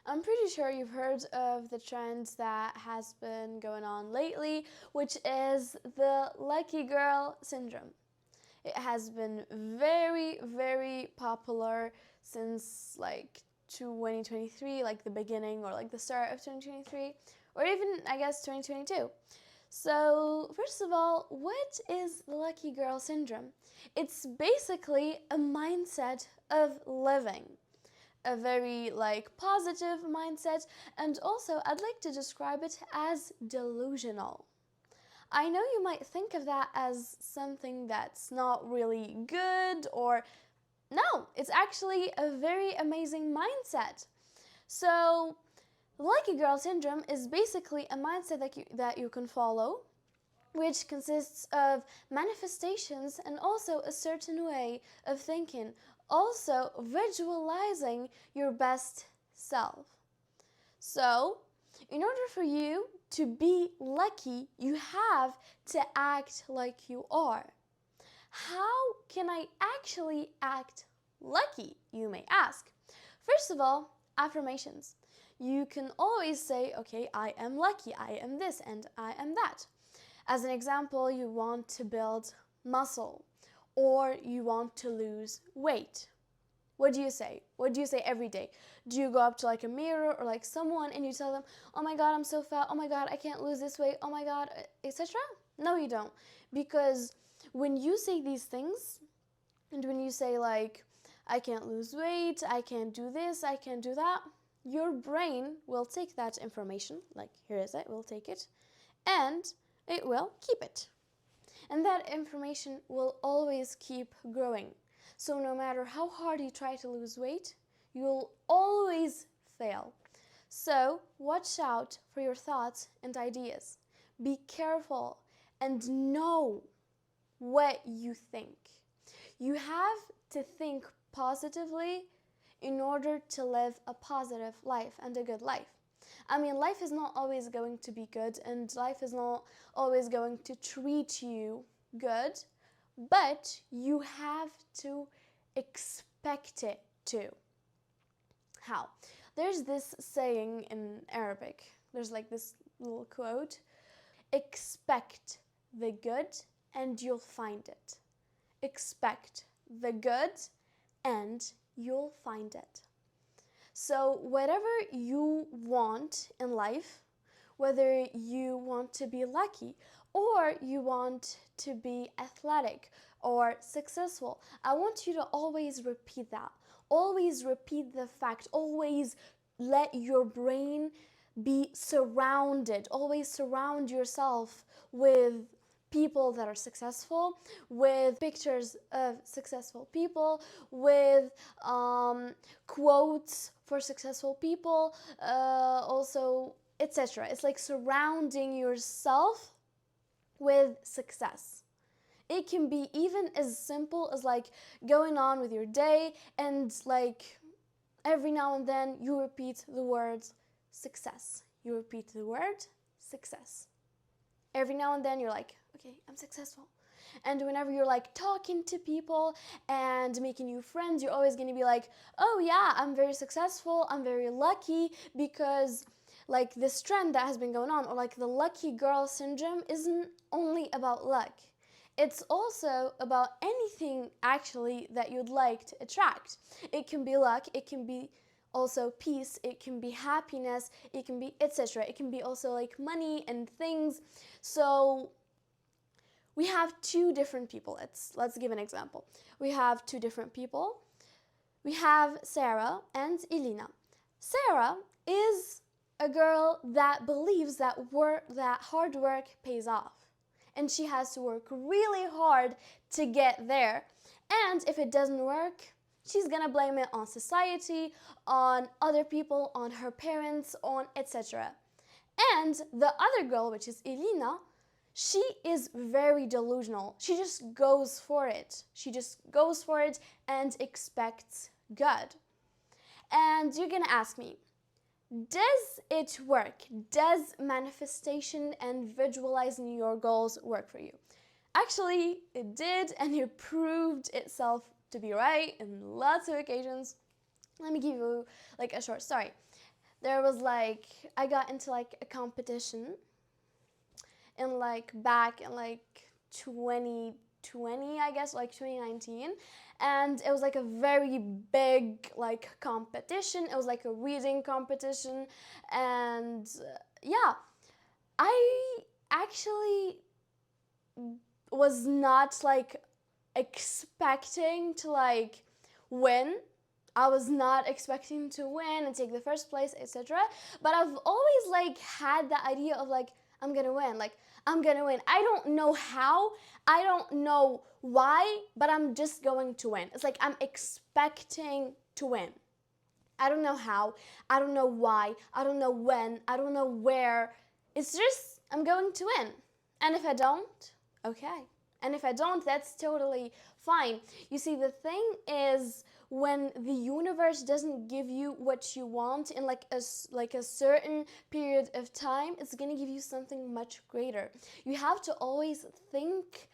I'm pretty sure you've heard of the trend that has been going on lately, which is the lucky girl syndrome. It has been very, very popular since like 2023, like the beginning or like the start of 2023, or even, I guess, 2022. So, first of all, what is the lucky girl syndrome? It's basically a mindset of living, a very like positive mindset, and also I'd like to describe it as delusional. I know you might think of that as something that's not really good, or no, it's actually a very amazing mindset. So, lucky girl syndrome is basically a mindset that you can follow, which consists of manifestations and also a certain way of thinking, also visualizing your best self. So, in order for you to be lucky, you have to act like you are. How can I actually act lucky, you may ask? First of all, affirmations. You can always say, okay, I am lucky, I am this, and I am that. As an example, you want to build muscle or you want to lose weight. What do you say? What do you say every day? Do you go up to like a mirror or like someone and you tell them, oh my God, I'm so fat. Oh my God, I can't lose this weight. Oh my God, etc.? No, you don't. Because when you say these things and when you say like, I can't lose weight, I can't do this, I can't do that, your brain will take that information, like here is it, will take it, and it will keep it. And that information will always keep growing. So no matter how hard you try to lose weight, you'll always fail. So watch out for your thoughts and ideas. Be careful and know what you think. You have to think positively in order to live a positive life and a good life. I mean, life is not always going to be good and life is not always going to treat you good, but you have to expect it to. How? There's this saying in Arabic, there's like this little quote, expect the good and you'll find it. Expect the good and you'll find it. So whatever you want in life, whether you want to be lucky or you want to be athletic or successful, I want you to always repeat that. Always repeat the fact. Always let your brain be surrounded. Always surround yourself with people that are successful, with pictures of successful people, with quotes for successful people, also, etc. It's like surrounding yourself with success. It can be even as simple as like going on with your day and like every now and then you repeat the word success. You repeat the word success. Every now and then you're like, okay, I'm successful. And whenever you're like talking to people and making new friends, you're always going to be like, oh yeah, I'm very successful, I'm very lucky, because like this trend that has been going on, or like the lucky girl syndrome, isn't only about luck. It's also about anything actually that you'd like to attract. It can be luck, it can be also peace, it can be happiness, it can be etc. It can be also like money and things. So we have two different people. Let's give an example. We have two different people. We have Sarah and Elena. Sarah is a girl that believes that hard work pays off. And she has to work really hard to get there. And if it doesn't work, she's gonna blame it on society, on other people, on her parents, on etc. And the other girl, which is Elena, she is very delusional. She just goes for it. She just goes for it and expects good. And you're gonna ask me, does it work? Does manifestation and visualizing your goals work for you? Actually, it did, and it proved itself to be right in lots of occasions. Let me give you like a short story. there was like, I got into like a competition in like back in like 2020, I guess, like 2019. And it was like a very big like competition. It was like a reading competition. And yeah, I actually was not like expecting to like win. I was not expecting to win and take the first place, etc. But I've always like had the idea of like, I'm gonna win. Like, I'm gonna win. I don't know how, I don't know why, but I'm just going to win. It's like I'm expecting to win. I don't know how, I don't know why, I don't know when, I don't know where. It's just I'm going to win. And if I don't, okay. And if I don't, that's totally fine. You see, the thing is, when the universe doesn't give you what you want in like a certain period of time, it's going to give you something much greater. You have to always think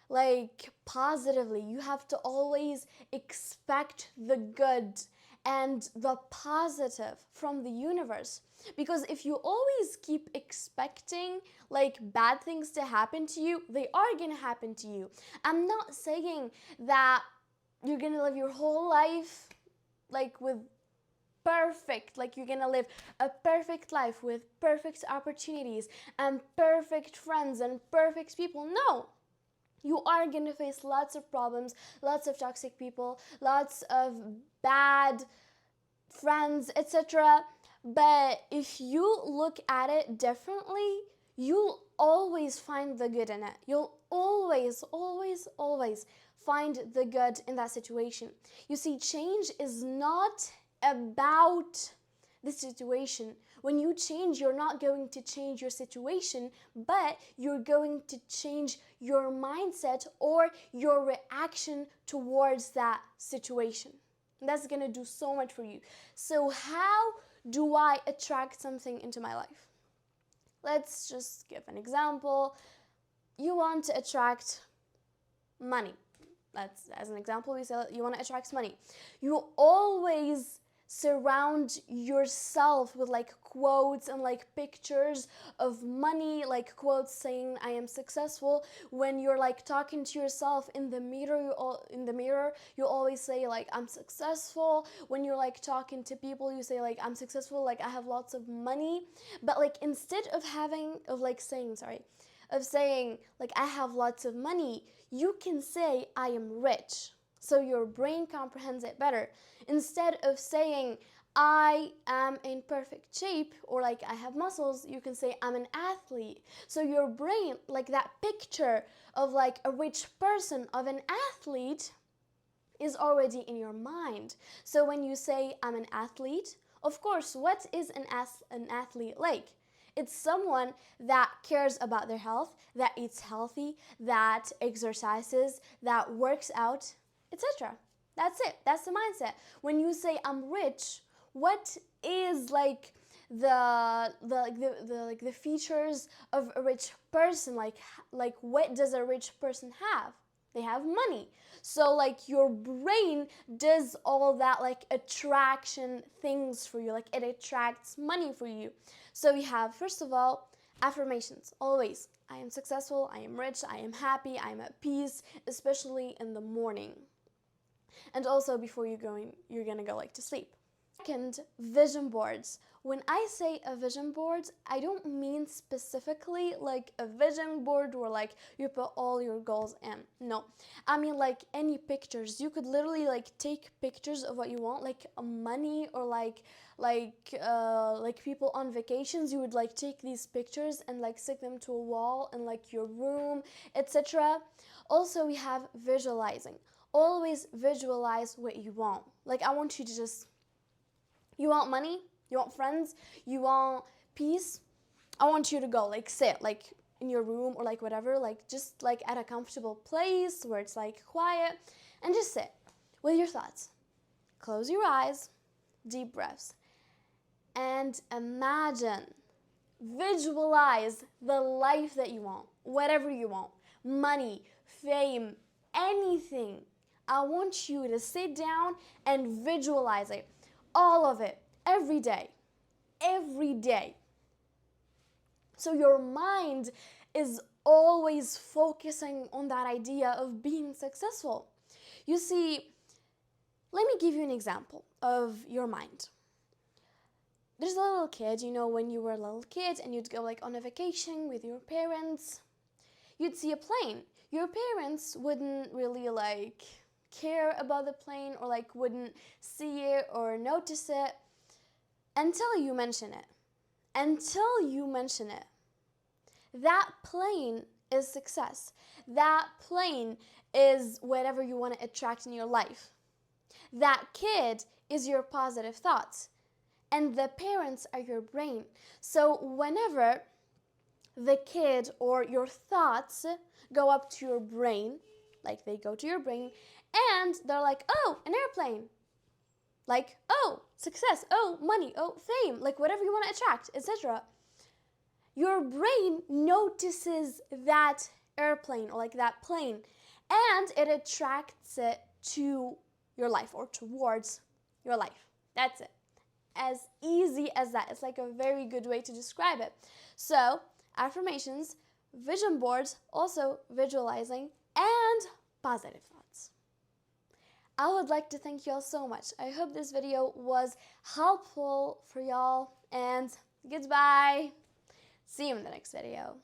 like positively. You have to always expect the good and the positive from the universe. Because if you always keep expecting like bad things to happen to you, they are gonna happen to you. I'm not saying that you're gonna live your whole life like with perfect, like you're gonna live a perfect life with perfect opportunities and perfect friends and perfect people. No, you are going to face lots of problems, lots of toxic people, lots of bad friends, etc. But if you look at it differently, you'll always find the good in it. You'll always, always, always find the good in that situation. You see, change is not about the situation. When you change, you're not going to change your situation, but you're going to change your mindset or your reaction towards that situation. And that's going to do so much for you. So how do I attract something into my life? Let's just give an example. You want to attract money. That's as an example, we say you want to attract money. You always surround yourself with like quotes and like pictures of money, like quotes saying I am successful. When you're like talking to yourself in the mirror, you always say like I'm successful. When you're like talking to people, you say like I'm successful, like I have lots of money. But like instead of saying like I have lots of money, you can say I am rich. So your brain comprehends it better. Instead of saying I am in perfect shape or like I have muscles, you can say I'm an athlete. So your brain, like that picture of like a rich person, of an athlete, is already in your mind. So when you say I'm an athlete, of course, what is an athlete like? It's someone that cares about their health, that eats healthy, that exercises, that works out, etc. That's it. That's the mindset. When you say I'm rich, what is like the features of a rich person? Like what does a rich person have? They have money. So like your brain does all that like attraction things for you, like it attracts money for you. So you have, first of all, affirmations. Always, I am successful, I am rich, I am happy, I am at peace, especially in the morning. And also before you're gonna go like to sleep. Second, vision boards. When I say a vision board, I don't mean specifically like a vision board where like you put all your goals in. No, I mean like any pictures. You could literally like take pictures of what you want, like money or like people on vacations. You would like take these pictures and like stick them to a wall in like your room, etc. Also, we have visualizing. Always visualize what you want. Like I want you to just, you want money? You want friends? You want peace? I want you to go, like sit, like in your room or like whatever, like just like at a comfortable place where it's like quiet and just sit with your thoughts. Close your eyes, deep breaths, and imagine, visualize the life that you want, whatever you want, money, fame, anything. I want you to sit down and visualize it, all of it, every day. every day. So your mind is always focusing on that idea of being successful. You see, let me give you an example of your mind. There's a little kid, when you were a little kid and you'd go like on a vacation with your parents, you'd see a plane. Your parents wouldn't really like care about the plane or like wouldn't see it or notice it until you mention it. Until you mention it. That plane is success. That plane is whatever you want to attract in your life. That kid is your positive thoughts. And the parents are your brain. So whenever the kid or your thoughts go up to your brain, like they go to your brain, and they're like, oh, an airplane. Like, oh, success, oh, money, oh, fame, like whatever you want to attract, etc. Your brain notices that airplane or like that plane, and it attracts it to your life or towards your life. That's it. As easy as that. It's like a very good way to describe it. So, affirmations, vision boards, also visualizing, and positive thoughts. I would like to thank y'all so much. I hope this video was helpful for y'all, and goodbye. See you in the next video.